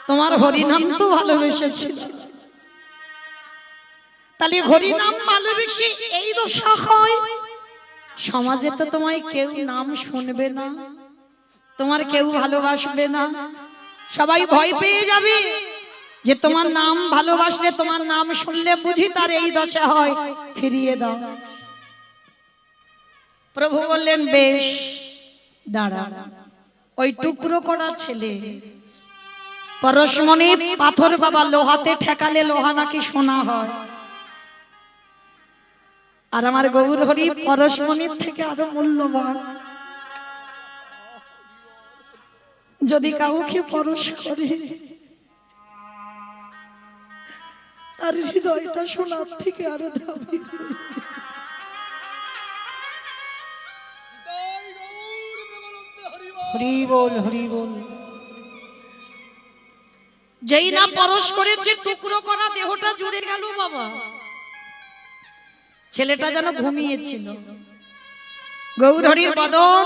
তোমার হরিনাম তো ভালোবেসেছিল, তাহলে হরিনাম ভালোবেসে এই দশা হয়। সমাজে তো তোমায় কেউ নাম শুনবে না, তোমার কেউ ভালোবাসবে না, সবাই ভয় পেয়ে যাবে যে তোমার নাম ভালোবাসলে, তোমার নাম শুনলে বুঝি তার এই দশা হয়, ফিরিয়ে দাও। প্রভু বললেন বেশ দাঁড়া। ওই টুকরো করা ছেলে পরশমণি পাথর বাবা লোহাতে ঠেকালে লোহা নাকি সোনা হয়, আর আমার গৌর হরি পরশমণির থেকে আরো মূল্যবান। যদি কাউকে পরশ করে তার হৃদয়টা সোনার থেকে আরো দামি। হরি বল, হরি বল। যেই না পরশ করেছে টুকরো করা দেহটা জুড়ে গেল বাবা। ছেলেটা যেন ঘুমিয়েছিল, গৌর হরির বদন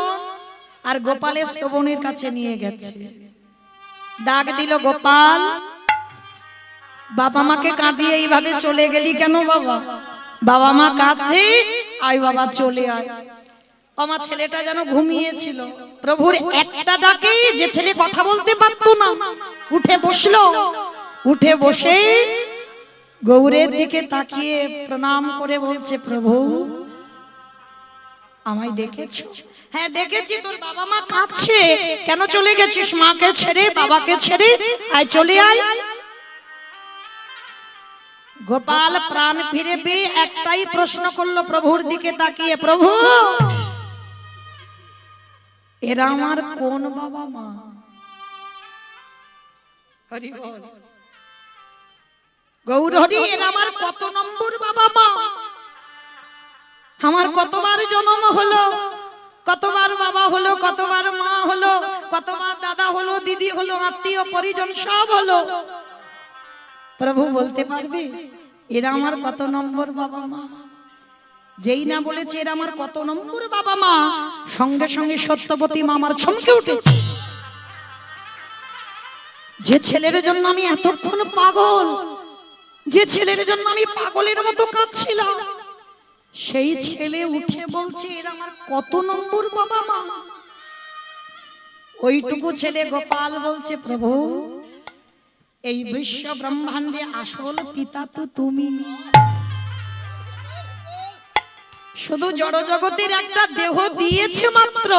আর গোপালের শ্রবণের কাছে নিয়ে গেছে। ডাক দিল, গোপাল বাবা মাকে কাঁদিয়ে এইভাবে চলে গেলি কেন বাবা? বাবা মা কাঁদছে, আয় বাবা চলে আয়। আমার ছেলেটা যেন ঘুমিয়েছিল, প্রভুর একটা ডাকে যে ছেলে কথা বলতে পারতো না উঠে বসলো। উঠে বসে গৌরের দিকে তাকিয়ে প্রণাম করে বলছে, প্রভু আমায় ডেকেছো? হ্যাঁ ডেকেছি, তোর বাবা মা কাঁদছে, কেন চলে গেছিস মাকে ছেড়ে বাবাকে ছেড়ে? আয় চলে আয়। গোপাল প্রাণ ফিরে পেয়ে একটাই প্রশ্ন করলো প্রভুর দিকে তাকিয়ে, প্রভু এরা আমার কোন বাবা মা? হরি বল। গৌর হরি, এরা আমার কত নম্বর বাবা মা? আমার কতবার জন্ম হলো, কতবার বাবা হলো, কতবার মা হলো, কতবার দাদা হলো, দিদি হলো, আত্মীয় পরিজন সব হলো। প্রভু বলতে পারবে এরা আমার কত নম্বর বাবা মা? যেই না বলেছে এরা আমার কত নম্বর বাবা মা, সঙ্গে সঙ্গে সত্যবতী মা আমার চমকে উঠেছে। যে ছেলের জন্য আমি এতক্ষণ পাগল, যে ছেলের জন্য আমি পাগলের মতো কাঁদছিলাম, সেই ছেলে উঠে বলছে এরা আমার কত নম্বর বাবা মা। ওইটুকু ছেলে গোপাল বলছে, প্রভু এই বিশ্ব ব্রহ্মাণ্ডে আসল পিতা তো তুমি। শুধু জড় জগতের একটা দেহ দিয়েছে মাত্র,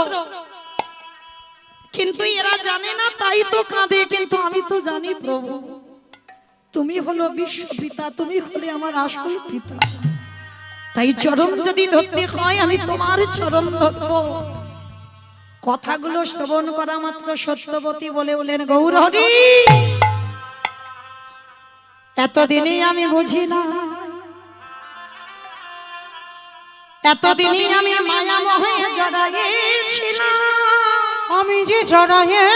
কিন্তু এরা জানে না তাই তো কাঁদে। কিন্তু আমি তো জানি প্রভু তুমি হলো বিশ্ব পিতা, তুমি হলে আমার আসল পিতা। তাই চরণ যদি ধরতে হয় আমি তোমার চরণ ধরব। কথাগুলো শ্রবণ করা মাত্র সত্যবতী বলে বলেন, গৌর হরি এতদিনে আমি বুঝি না, এতদিনে আমি মায়া মোহে জড়াইছিলাম, আমি যে জড়াইছিলাম,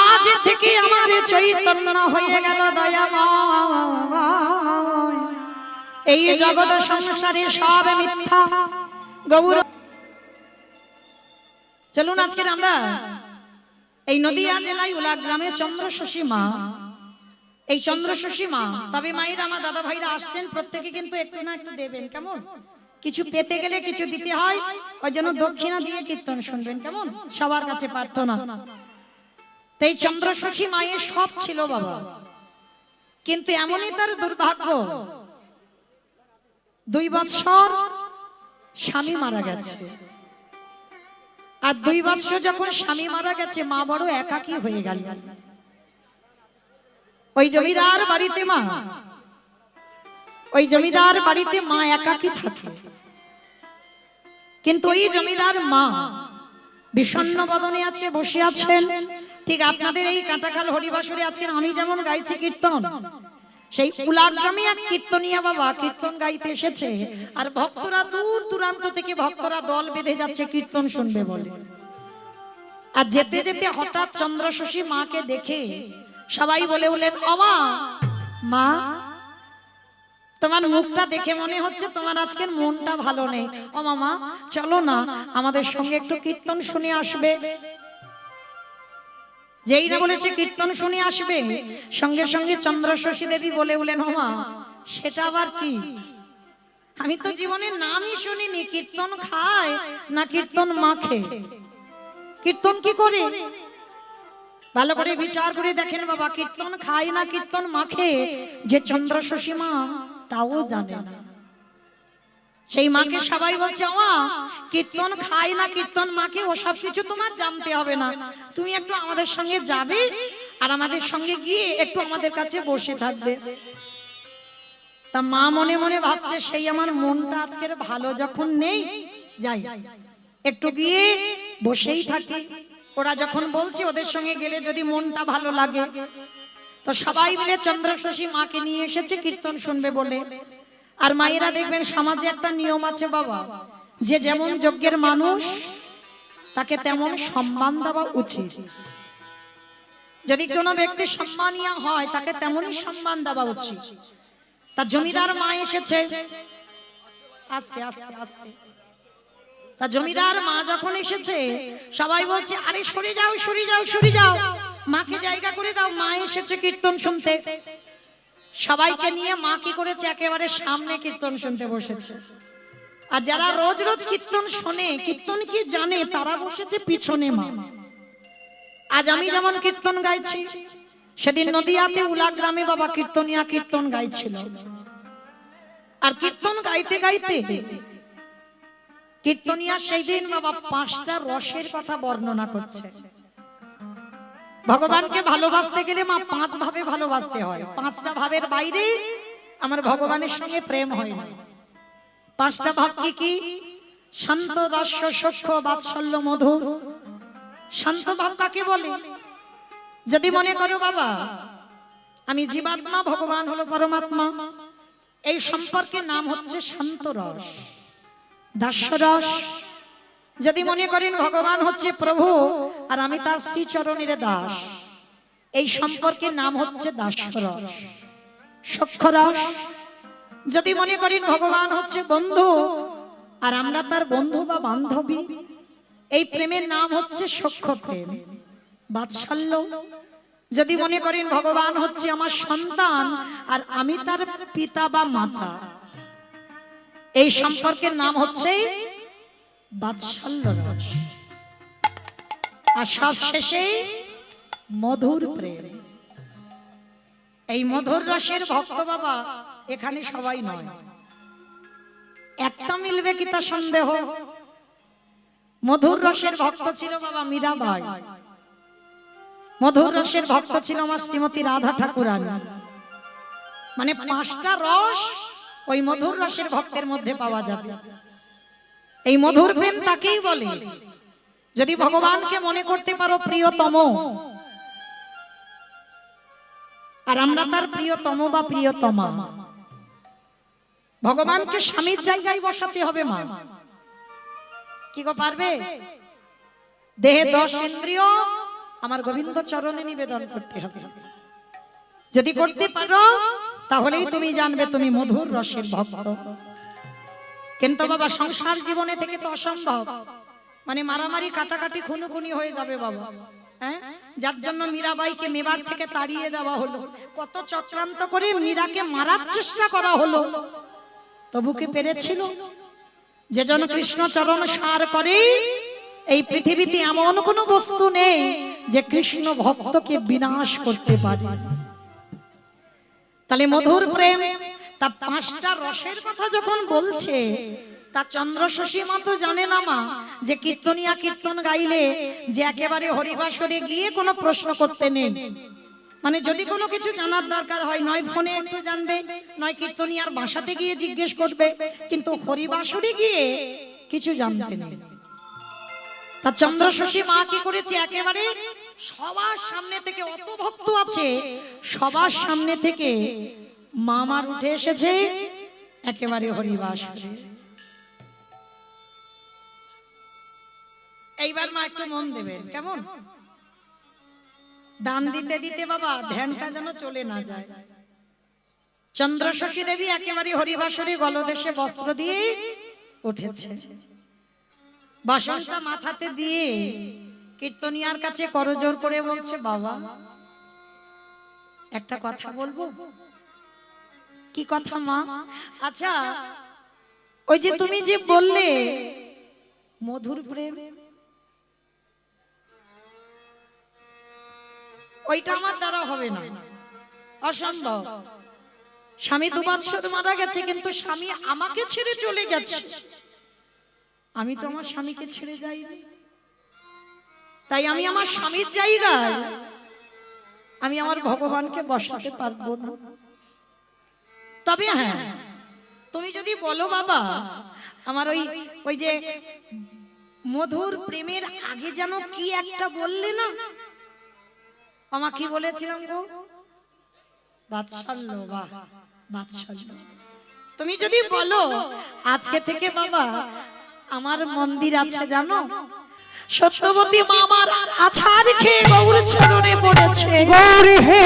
আজ থেকে আমার চৈতন্য হয়ে গেল দয়াময়। এই জগৎ সংসারে সব মিথ্যা। গৌর চলুন আজকে আমরা এই নদিয়া জেলায় উলা গ্রামে চন্দ্রশশী মা, এই চন্দ্রশশী মা। তবে মায়ের আমার দাদা ভাইরা আসছেন, প্রত্যেকে কিন্তু একটু না একটু দেবেন, কেমন? কিছু পেতে গেলে কিছু দিতে হয়, ওই জন্য দক্ষিণা দিয়ে কীর্তন শুনবেন, কেমন? সবার কাছে প্রার্থনা। তাই চন্দ্রশশী মায়ের সব ছিল বাবা, কিন্তু এমনই তার দুর্ভাগ্য 2 বৎসর স্বামী মারা গেছে। আর 2 বৎসর যখন স্বামী মারা গেছে মা বড় একাকী হয়ে গেল। ওই জমিদার বাড়িতে মা, ওই জমিদার বাড়িতে মা একাকী থাকে। কিন্তু ওই জমিদার মা বিষণ্ণ বদনে আজকে বসে আছেন। ঠিক আপনাদের এই কাটাখাল হরিবাসরে আজকে আমি যেমন গাইছি কীর্তন, সেই উলাগ্রামে এক কীর্তনিয়া বাবা কীর্তন গাইতে এসেছে। আর ভক্তরা দূর দূরান্ত থেকে ভক্তরা দল বেঁধে যাচ্ছে কীর্তন শুনবে বলে। আর যেতে যেতে হঠাৎ চন্দ্রশশী মাকে দেখে সবাই বলে বলেন, অমা মা তোমার মুখটা দেখে মনে হচ্ছে তোমার আজকের মনটা ভালো নেই। ও মামা চলো না আমাদের সঙ্গে একটু কীর্তন শুনে আসবে। যেই না বলেছে কীর্তন শুনে আসবে, সঙ্গে সঙ্গে চন্দ্রশশী দেবী বলে উঠলেন, মামা সেটা আবার কি? আমি তো জীবনে নামই শুনিনি, কীর্তন খায় না কীর্তন মাখে? কীর্তন কি করে? ভালো করে বিচার করে দেখেন বাবা, কীর্তন খায় না কীর্তন মাখে যে চন্দ্রশশী মা তাও জানে না। সেই মাকে সবাই বলছে, মা কীর্তন খায় না কীর্তন মাকে ওসব কিছু তোমার জানতে হবে না, তুমি একটু আমাদের সঙ্গে যাবে আর আমাদের সঙ্গে গিয়ে একটু আমাদের কাছে বসে থাকবে। তা মা মনে মনে ভাবছে, সেই আমার মনটা আজকের ভালো যখন নেই, যাই একটু গিয়ে বসেই থাকি। ওরা যখন বলছে ওদের সঙ্গে গেলে যদি মনটা ভালো লাগে, তো সবাই মিলে চন্দ্রশশী মাকে নিয়ে এসেছে কীর্তন শুনবে বলে। আর মায়েরা দেখবেন সমাজে একটা নিয়ম আছে বাবা, যে যেমন যজ্ঞের মানুষ তাকে তেমন সম্মান দেওয়া উচিত। যদি কোনো ব্যক্তি সম্মানীয় হয় তাকে তেমনই সম্মান দেওয়া উচিত। তা জমিদার মা এসেছে, আস্তে আস্তে আস্তে। তা জমিদার মা যখন এসেছে সবাই বলছে, আরে সরে যাও সরে যাও সরে যাও, মাকে জায়গা করে দাও, মা এসেছে কীর্তন শুনতে। সবাইকে নিয়ে মা কি করেছে, একেবারে সামনে কীর্তন শুনতে বসেছে। আর যারা রোজ রোজ কীর্তন শোনে, কীর্তন কি জানে, তারা বসেছে পিছনে মা। আজ আমি যেমন কীর্তন গাইছি, সেদিন নদিয়াতে উলা গ্রামে বাবা কীর্তনিয়া কীর্তন গাইছিল। আর কীর্তন গাইতে গাইতে কীর্তনিয়া সেই দিন বাবা 5টা রসের কথা বর্ণনা করছে। ভগবানকে ভালোবাসতে গেলে মা 5 ভাবে ভালোবাসতে হয়। 5টা ভাবের বাইরে আমার ভগবানের সঙ্গে প্রেম হয় না। 5টা ভাব কি কি? শান্ত, দাস্য, সখ্য, বাৎসল্য, মধুর। শান্ত ভাব কাকে বলে? যদি মনে করো বাবা আমি জীবাত্মা, ভগবান হলো পরমাত্মা, এই সম্পর্কের নাম হচ্ছে শান্ত রস। দাস্য রস, যদি মনে করেন ভগবান হচ্ছে প্রভু আর আমি তার শ্রীচরণের দাস, এই সম্পর্কের নাম হচ্ছে দাস্য রস। সখ্য রস, যদি মনে করেন ভগবান হচ্ছে বন্ধু আর আমরা তার বন্ধু বা বান্ধবী, এই প্রেমের নাম হচ্ছে সখ্য প্রেম। বাৎসল্য, যদি মনে করেন ভগবান হচ্ছে আমার সন্তান আর আমি তার পিতা বা মাতা, এই সম্পর্কের নাম হচ্ছে বাৎসল্য রস। আর সব শেষে মধুর প্রেম। এই মধুর রসের ভক্ত বাবা এখানে সবাই নয়। একটা মিলবে কি তা সন্দেহ। মধুর রসের ভক্ত ছিল বাবা মীরাবাই, মধুর রসের ভক্ত ছিল আমার শ্রীমতী রাধা ঠাকুরানী। মানে 5টা রস ওই মধুর রসের ভক্তের মধ্যে পাওয়া যাবে। এই মধুর প্রেম তাকেই বলে যদি ভগবানকে মনে করতে পারো প্রিয়তম, আর আমরা তার প্রিয়তম বা প্রিয়তমা। ভগবানকে স্বামীর জায়গায় বসাতে হবে মা। কি গো পারবে? দেহে 10 ইন্দ্রিয় আমার গোবিন্দ চরণে নিবেদন করতে হবে। যদি করতে পারো তাহলেই তুমি জানবে তুমি মধুর রসের ভক্ত। কিন্তু বাবা সংসার জীবনে থেকে তো অসম্ভব। মানে মারামারি, কাটাকাটি, খুনোখুনি হয়ে যাবে বাবা। হ্যাঁ, যার জন্য মীরাবাইকে মেবার থেকে তাড়িয়ে দেওয়া হলো। কত চক্রান্ত করে মীরাকে মারার চেষ্টা করা হলো, তবু কি পেরেছিল? যে জন কৃষ্ণ চরণ সার করে, এই পৃথিবীতে এমন কোনো বস্তু নেই যে কৃষ্ণ ভক্তকে বিনাশ করতে পারে। তাহলে মধুর প্রেম, তা 5টা রসের কথা যখন বলছে, তা চন্দ্রশশী মা তো জানে না মা যে কীর্তনিয়া কীর্তন গাইলে যে একেবারে হরিবাসরে গিয়ে কোনো প্রশ্ন করতে নেই। মানে যদি কোনো কিছু জানার দরকার হয়, নয় ফোনে একটু জানবে, নয় কীর্তনিয়ার বাসাতে গিয়ে জিজ্ঞেস করবে, কিন্তু হরিবাসরে গিয়ে কিছু জানতে নেই। তা চন্দ্রশশী মা কি করেছে, একেবারে সবার সামনে থেকে, অত ভক্ত আছে সবার সামনে থেকে মামার উঠে এসেছে একেবারে হরিবাসরে। এইবার মা একটু মন দেবেন কেমন? দান দিতে দিতে বাবা ধ্যানটা যেন চলে না যায়। চন্দ্রশশী দেবী একেবারে হরিবাসরে গলদেশে বস্ত্র দিয়ে উঠেছে, বাসনটা মাথাতে দিয়ে কীর্তনিয়ার কাছে করজোর করে বলছে, বাবা একটা কথা বলবো। কি কথা মা? আচ্ছা ওই যে তুমি যে বললে মধুর প্রেম, ওইটা আমার দ্বারা হবে না, অসম্ভব। স্বামী 2 বৎসর মারা গেছে, কিন্তু স্বামী আমাকে ছেড়ে চলে গেছে, আমি তো আমার স্বামীকে ছেড়ে যাই, তাই আমি আমার স্বামীর জায়গায় আমি আমার ভগবানকে বসাতে পারবো না। তবে হ্যাঁ, তুমি যদি বলো বাবা আমার ওই যে মধুর প্রেমের আগে যেন কি একটা বললে না, আমা কি বলেছিলাম গো? বাৎসল্য। বাহ, বাৎসল্য। তুমি যদি বলো আজকে থেকে বাবা আমার মন্দির আছে জানো, সত্যবতী মা আমার আছাড় খেয়ে গৌর চরণে পড়েছে। গৌর হে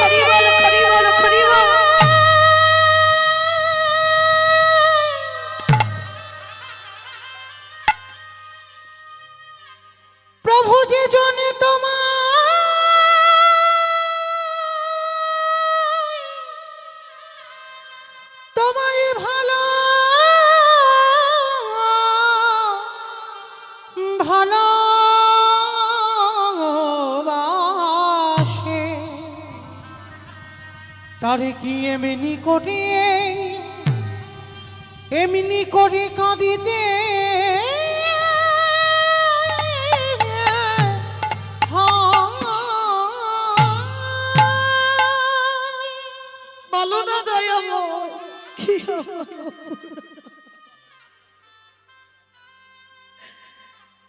হরি বল, হরি বল, হরি বল। প্রভু যে জনে তোমায় ভালো ভালোবাসে, তারে কি এমনি করে কাঁদিতে বলো না দয়াময়, কি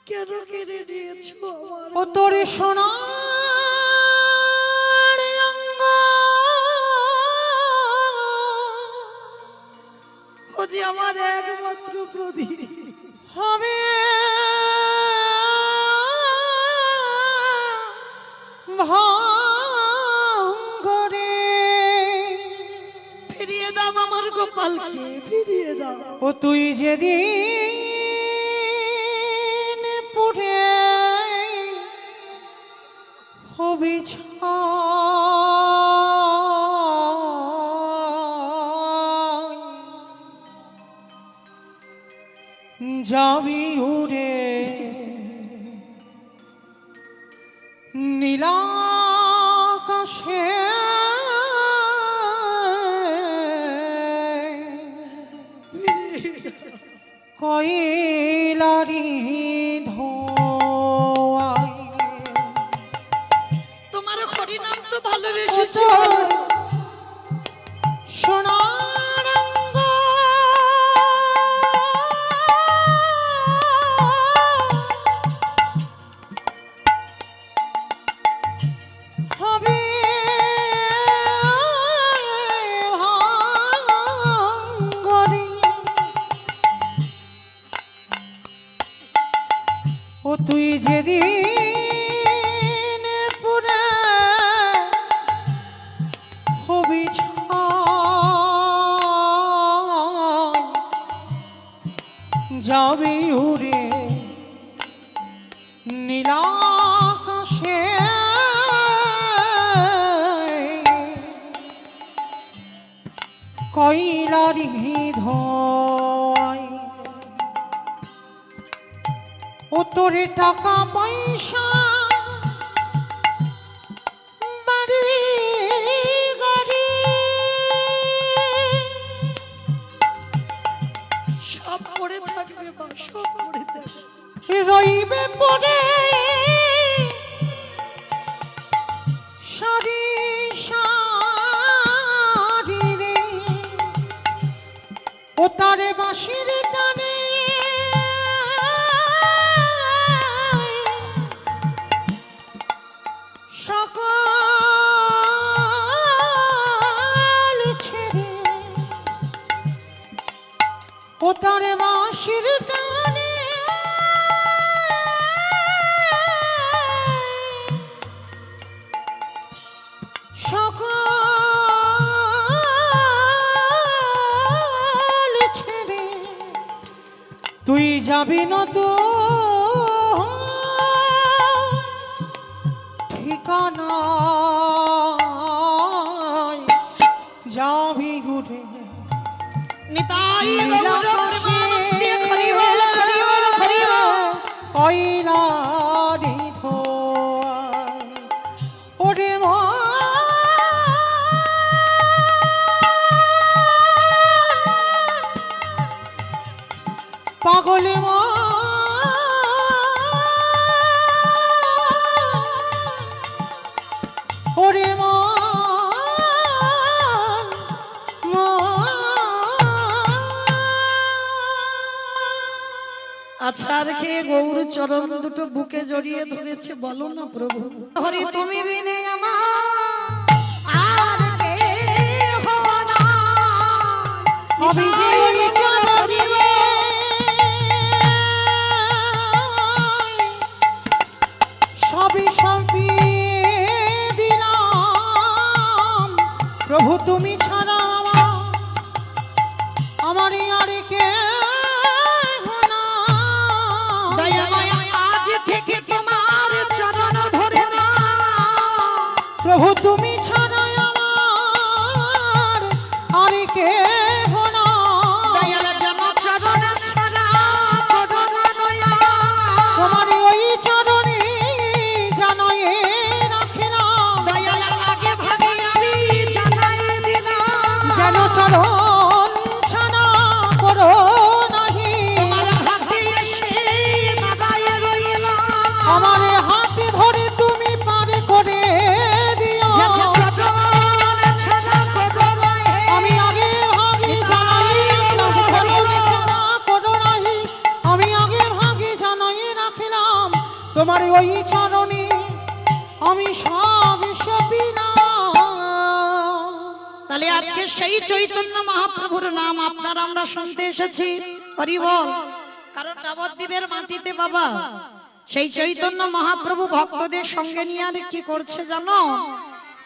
কেন কেড়ে নিয়েছো আমার? ও তোরে সোনার অঙ্গ, ও যে আমার একমাত্র প্রদীপ, হবে ভাঙ্গরে। ফিরিয়ে দাও আমার গোপালকে, ফিরিয়ে দাও। ও তুই যেদিন পুরে হবি যাবি উড়ে নীলাকাশে, কয়লারি ধোয়াই। তোমার হরিনাম তো ভালোবেসেছি, সোনার অঙ্গ, হবে ভাঙ্গরে। ও তুই যেদিন পুরে হবি যাবি উড়ে নীলাকাশে, কয়লারি ধোয়। ও তোরে টাকা পয়সা বাড়ি গাড়ি সব পড়ে থাকবে মা, সব পড়ে থাকবে। রইবে পড়ে সারি সারি রে। ও তারে বাঁশির টানে সকাল ছেড়ে, ও তারে বাঁশির টানে যাবি না তো ঠিকানা যাবি ঘুরে নিতাই গৌর প্রেমানন্দে হরি বল হরি বল হরি বল। কইলারি ধোয়ায় ওরে মা পাগলে মা ওরে মা আছাড় খেয়ে গৌর চরণ দুটো বুকে জড়িয়ে ধরেছে। বলো না প্রভু, হরি তুমি বিনে আমার আর কেহ নাই। আমি যে ওই চরণে সবই সঁপিয়ে দিলাম প্রভু তুমি ছাড়া আমার আর কে দয়াময় আজ থেকে তোমার চরণ ধরে না। প্রভু তুমি ছাড়া আমার আর কে দয়াল যেন চরণ ছাড়া করো না দয়া। তোমার ওই চরণে জানাই রাখিলাম দয়াল আগে ভাবে আমি জানাই দিলাম যেন চরণ ছাড়া করো নাহি তোমার হাতে এসে দাঁড়ায় রইলাম। আমার হাতে ধরে তুমি পারে করে দিও চরণ ছাড়া করো না হে। আমি আগে ভাগে জানাই রাখলাম করো নাহি আমি আগে ভাগে জানাই রাখিলাম তোমার ওই চরণে আমি সব সপিলাম। তাহলে আজকে সেই চৈতন্য মহাপ্রভুর নাম আপনার আমরা শুনতে এসেছি। হরি বল। কারণ নবদ্বীপের মাটিতে বাবা সেই চৈতন্য মহাপ্রভু ভক্তদের সঙ্গে নিয়ে আর কি করছে জানো?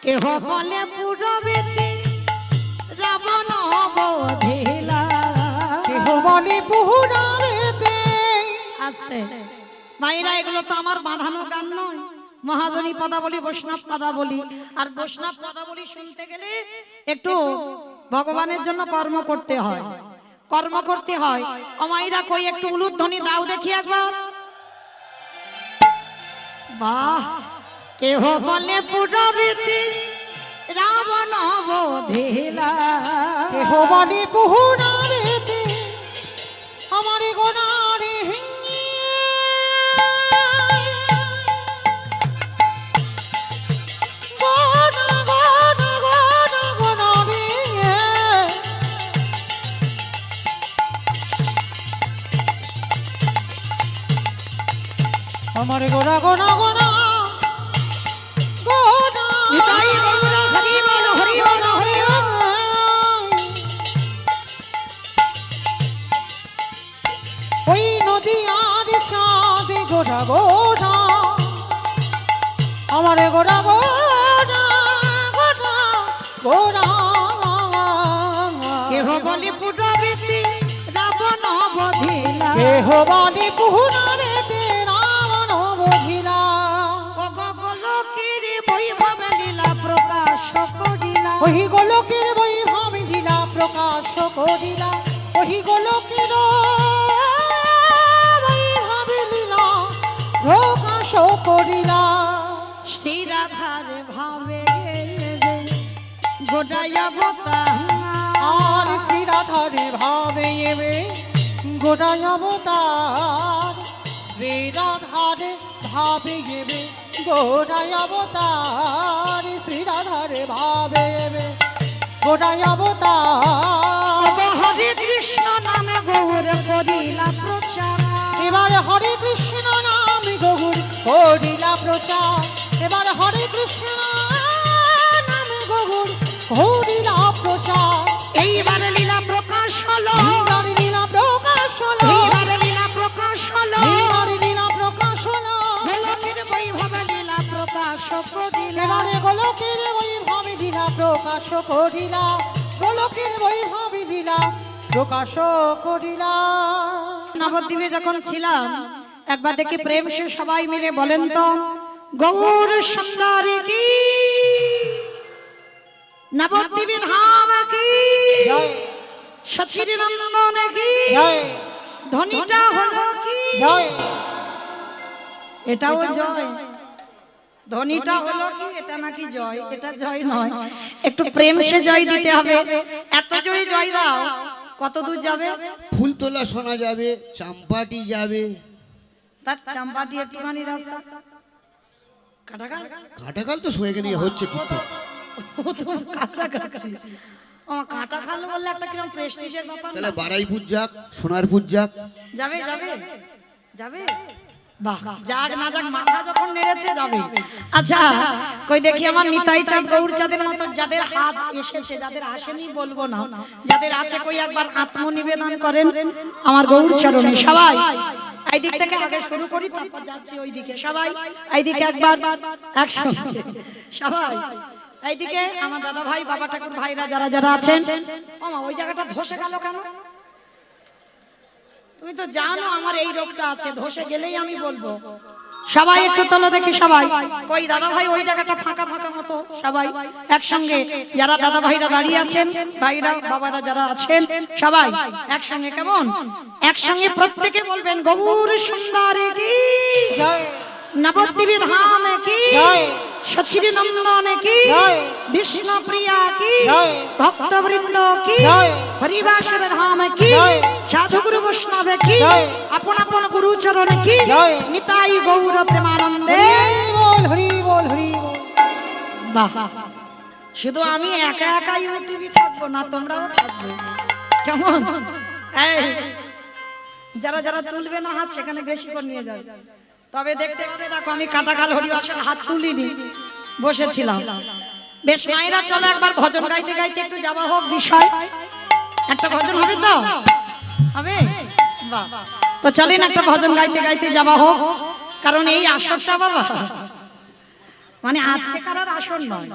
কেহ বলে পুরবেতে রাবণ বধিলা। কেহ বলে পুহুরাবেতে আস্তে মায়েরা, এগুলো তো আমার বাঁধানো গান নয়। মহাজনী পদাবলী, বৈষ্ণব পদাবলী। আর বৈষ্ণব পদাবলী শুনতে গেলে একটু ভগবানের জন্য কর্ম করতে হয়, কর্ম করতে হয়। অমাইরা কই একটু উলুধ্বনি দাও দেখি একবার। বাহ! কেহ বলে পুরবেতে রাবণ বধিলা। কেহ বলে পুহুরাবেতে আমার গোনারে আমার গোনা গোনা গোনা গোনা নিতাই গৌর হরি বল হরি বল হরি বল। ওই নদী আর চাঁদে গোনা গোনা আমার গোনা গোনা গোনা গোনা কেহ বলে পুরবেতে রাবণ বধিলা। কেহ বলে পুহুরাবেতে রাবণ বধিলা। গোলকের বৈভব লীলা প্রকাশ করিলা। ওই গোলকের বৈভব লীলা প্রকাশ করিলা। ওই গোলকের বৈভব লীলা প্রকাশ করিলা। শ্রী রাধার ভাবে গোটাই অবতার। আর শ্রী রাধার ভাবে এবে গোটাই অবতার। শ্রী রাধার ভাবে এবে গোটাই অবতার। শ্রী রাধার ভাবে এবে গোটাই অবতার। হরে কৃষ্ণ নামে গৌর করিলা প্রচার। এবার হরে কৃষ্ণ নাম গৌর করিলা প্রচার। এবার হরে কৃষ্ণ নাম গৌর করিলা প্রচার। এইবার লীলা প্রকাশ হলো। এইবার লীলা প্রকাশ হলো। এইবার লীলা প্রকাশ হলো। এইবার লীলা প্রকাশ হলো। গোলকের বৈভব লীলা প্রকাশ করিলা। এবারে গোলকের বৈভব লীলা প্রকাশ করিলা। গোলকের বৈভব লীলা প্রকাশ করিলা। নবদ্বীপে যখন ছিলাম একবার দেখি প্রেম সে সবাই মিলে বলেন তো গৌর সুন্দরী কি, নবদ্বীপে ধাম কি, জয় সচির নন্দন কি, জয় ধ্বনিটা হলো কি, জয় এটাও জয়। ধ্বনিটা হলো কি, এটা নাকি জয়? এটা জয় নয়, একটু প্রেম সে জয় দিতে হবে। এত জোরে জয় দাও, কত দূর যাবে? ফুলতলা শোনা যাবে, চাম্পাটি যাবে। তার চাম্পাটি একটুখানি রাস্তা, কাটাকাল কাটাকাল তো সয়ে নিয়ে হচ্ছে কিন্তু ও তো কাছাকাছি। ও কাটাখাল বললে একটা কিরকম প্রেস্টিজের ব্যাপার তাহলে না? বারাইপুর যাক, সোনারপুর যাক। যাবে যাবে যাবে, বাহ, যাক না যাক মাথা যখন নেড়েছে যাবে। আচ্ছা কই দেখি আমার নিতাই চাঁদ গৌর চাঁদের মতো যাদের হাত এসেছে, যাদের আসেনি বলবো না, যাদের আছে কই একবার আত্মনিবেদন করেন আমার গৌর চরণে। সবাই এই দিক থেকে আগে শুরু করি, তারপর যাচ্ছি ওই দিকে। সবাই এই দিকে একবার একসঙ্গে সবাই এইদিকে। আমার দাদা ভাই, বাবা ঠাকুর ভাইরা যারা যারা আছেন, ও মা ওই জায়গাটা ধসে গেল কেন? তুমি তো জানো আমার এই রোগটা আছে, ধসে গেলেই আমি বলবো। সবাই একটু তোলো দেখি, সবাই কই দাদা ভাই ওই জায়গাটা ফাঁকা ফাঁকা মতো। সবাই একসঙ্গে, যারা দাদা ভাইরা দাঁড়িয়ে আছেন, ভাইরা বাবারা যারা আছেন, সবাই একসঙ্গে। কেমন? একসঙ্গে প্রত্যেকে বলবেন গৌর সুন্দরী কি, জয় নবদ্বীপে ধাম কি, জয় সচির নন্দন কি, জয় বিষ্ণু প্রিয়া কি, জয় ভক্তবৃন্দ কি, জয় হরিবাসর ধাম কি, জয় সাধু গুরু বৈষ্ণব কি, জয় আপন আপন গুরু চরণ কি, জয় নিতাই গৌর প্রেমানন্দে। হরি বল হরি বল হরি বল। বাহ, শুধু আমি একা একা ইউটিউবে থাকবো না, তোমরাও থাকবে। কেমন? এই যারা যারা তুলবে না হাত, সেখানে বেশি করে নিয়ে যাবে। তবে দেখতে দেখতে দেখো আমি কাটাকাল হরিবাসের হাত তুলিনি, বসেছিলাম। বেশ মায়েরা চলো একবার ভজন গাইতে গাইতে একটু যাওয়া হোক বিষয়। একটা ভজন হবে তো? হবে? বাহ, তো চলেন একটা ভজন গাইতে গাইতে যাওয়া হোক। কারণ এই আসরটা বাবা মানে আজকে কারার আসর নয়,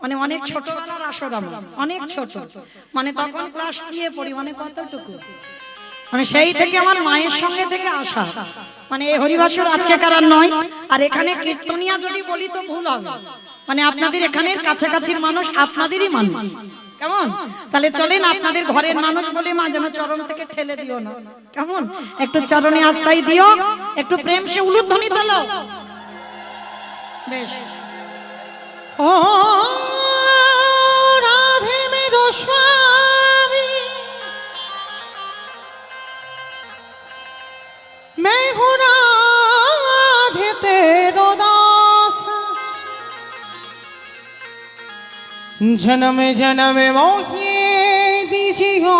মানে অনেক ছোটবেলার আসর, আমার অনেক ছোট, মানে তখন ক্লাস 3 এ পড়ি, মানে কতটুকু, মানে সেই থেকে আমার মায়ের সঙ্গে থেকে আসা। মানে এই হরিবাসর আজকে কারার নয়। আর এখানে কীর্তনিয়া যদি বলি তো ভুল হবে, মানে আপনাদের এখানের কাছাকাছির মানুষ, আপনাদেরই মানুষ। কেমন? তাহলে চলেন আপনাদের ঘরের মানুষ বলে মা যেন চরণ থেকে ঠেলে দিও না। কেমন? একটু চরণে আশ্রয় দিও, একটু প্রেম সে উলুধ্বনি তোলো। বেশ ও রাধে মেরো স্বামী, मैं हूँ राधे तेरो दास, जन्म जन्म मोहे दीजियो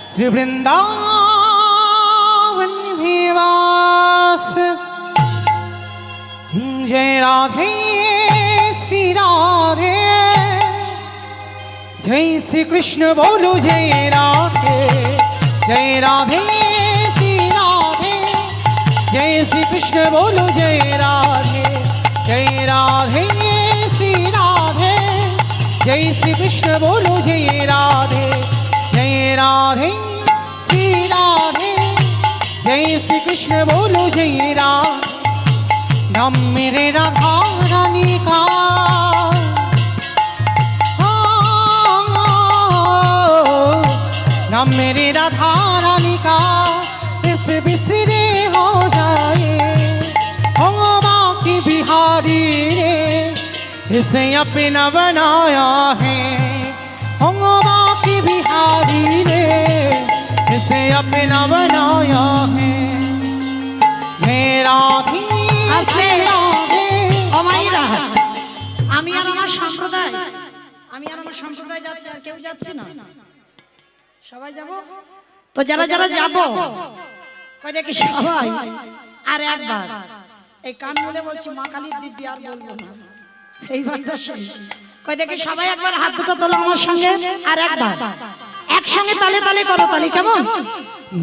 श्री वृंदावन विवास। जय राधे श्री राधे, जय श्री कृष्ण बोलो जय राधे, जय राधे श्री राधे, जय श्री कृष्ण बोलो जय राधे, जय राधे श्री राधे, जय श्री कृष्ण बोलो जय राधे, जय राधे श्री राधे, जय श्री कृष्ण बोलो जय राधे। नाम मेरे राधा रानी का, नाम मेरे राधा रानी का इस बिसरे हो जाए, हो बाकी बिहारी रे इसे अपना बनाया है, हो बाकी बिहारी रे इसे अपना बनाया है। जय राधे আসে। राधे, ও মাইরা, আমি আর আমার সম্প্রদায়, আমি আর আমার সম্প্রদায় যাচ্ছি, আর কেউ যাচ্ছে না। সবাই যাব তো? যারা যারা যাব কই দেখি সবাই আর একবার এই কান মুলে বলছি, মা কালীর দিদি আর বলবো না, এইবারটা শেষ। কই দেখি সবাই একবার হাত দুটো তোলো আমার সঙ্গে, আর একবার একসঙ্গে তালে তালে করো তালি। কেমন?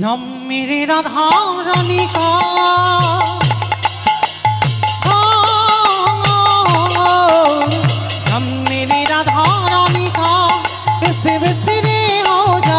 नाम मेरे राधा रानी का, नाम मेरी राधा रानी का इस बिसरे हो जा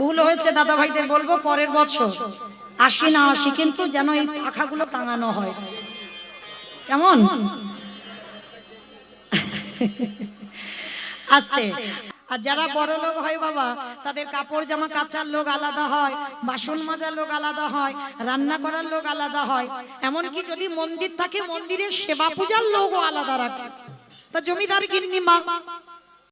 ভুল হয়েছে দাদা ভাইদের বলবো পরের বছর আসি না আসি, কিন্তু যেন এই পাখাগুলো টাঙানো হয়। কেমন? আস্তে। আর যারা বড় লোক হয় বাবা, তাদের কাপড় জামা কাচার লোক আলাদা হয়, বাসন মাজার লোক আলাদা হয়, রান্না করার লোক আলাদা হয়, এমনকি যদি মন্দির থাকে মন্দিরের সেবা পূজার লোকও আলাদা রাখে। তা জমিদার গিন্নি মা